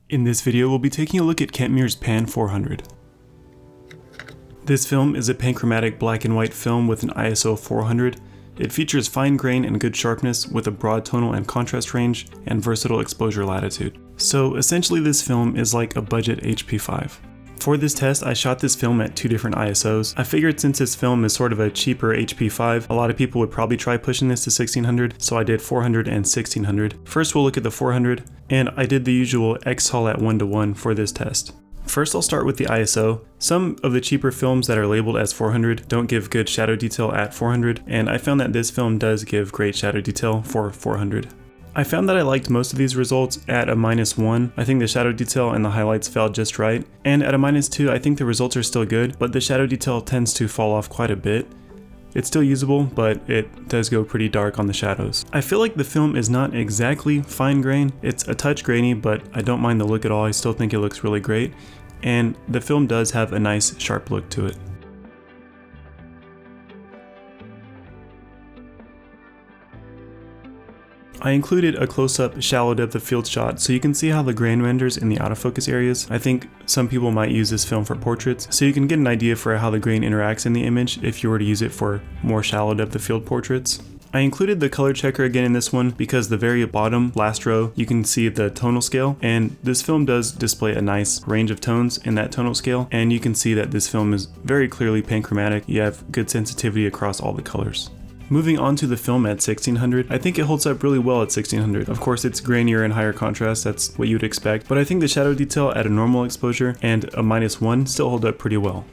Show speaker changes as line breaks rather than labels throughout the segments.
In this video, we'll be taking a look at Kentmere's Pan 400. This film is a panchromatic black and white film with an ISO 400. It features fine grain and good sharpness with a broad tonal and contrast range and versatile exposure latitude. So essentially this film is like a budget HP5. For this test, I shot this film at 2 different ISOs. I figured since this film is sort of a cheaper HP5, a lot of people would probably try pushing this to 1600, so I did 400 and 1600. First we'll look at the 400, and I did the usual X-Haul at 1:1 for this test. First I'll start with the ISO. Some of the cheaper films that are labeled as 400 don't give good shadow detail at 400, and I found that this film does give great shadow detail for 400. I found that I liked most of these results at a -1. I think the shadow detail and the highlights fell just right, and at a -2 I think the results are still good, but the shadow detail tends to fall off quite a bit. It's still usable, but it does go pretty dark on the shadows. I feel like the film is not exactly fine grain. It's a touch grainy, but I don't mind the look at all. I still think it looks really great, and the film does have a nice sharp look to it. I included a close-up shallow depth of field shot so you can see how the grain renders in the autofocus areas. I think some people might use this film for portraits, so you can get an idea for how the grain interacts in the image if you were to use it for more shallow depth of field portraits. I included the color checker again in this one because the very bottom last row you can see the tonal scale, and this film does display a nice range of tones in that tonal scale, and you can see that this film is very clearly panchromatic. You have good sensitivity across all the colors. Moving on to the film at 1600, I think it holds up really well at 1600. Of course it's grainier and higher contrast, that's what you'd expect, but I think the shadow detail at a normal exposure and a -1 still hold up pretty well.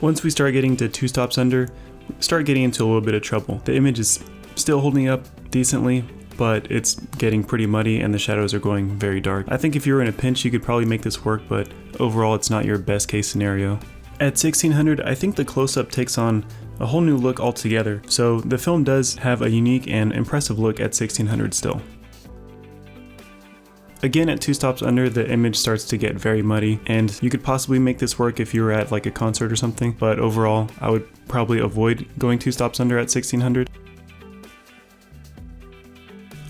Once we start getting to 2 stops under, we start getting into a little bit of trouble. The image is still holding up decently, but it's getting pretty muddy and the shadows are going very dark. I think if you were in a pinch you could probably make this work, but overall it's not your best case scenario. At 1600, I think the close-up takes on a whole new look altogether, so the film does have a unique and impressive look at 1600 still. Again, at 2 stops under, the image starts to get very muddy, and you could possibly make this work if you were at like a concert or something, but overall, I would probably avoid going 2 stops under at 1600.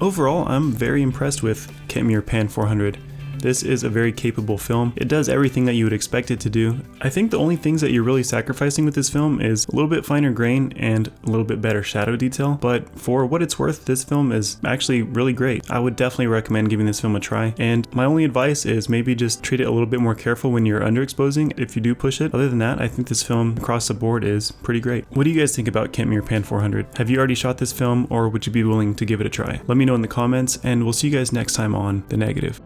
Overall, I'm very impressed with Kentmere Pan 400. This is a very capable film. It does everything that you would expect it to do. I think the only things that you're really sacrificing with this film is a little bit finer grain and a little bit better shadow detail, but for what it's worth, this film is actually really great. I would definitely recommend giving this film a try, and my only advice is maybe just treat it a little bit more careful when you're underexposing if you do push it. Other than that, I think this film across the board is pretty great. What do you guys think about Kentmere Pan 400? Have you already shot this film, or would you be willing to give it a try? Let me know in the comments, and we'll see you guys next time on The Negative.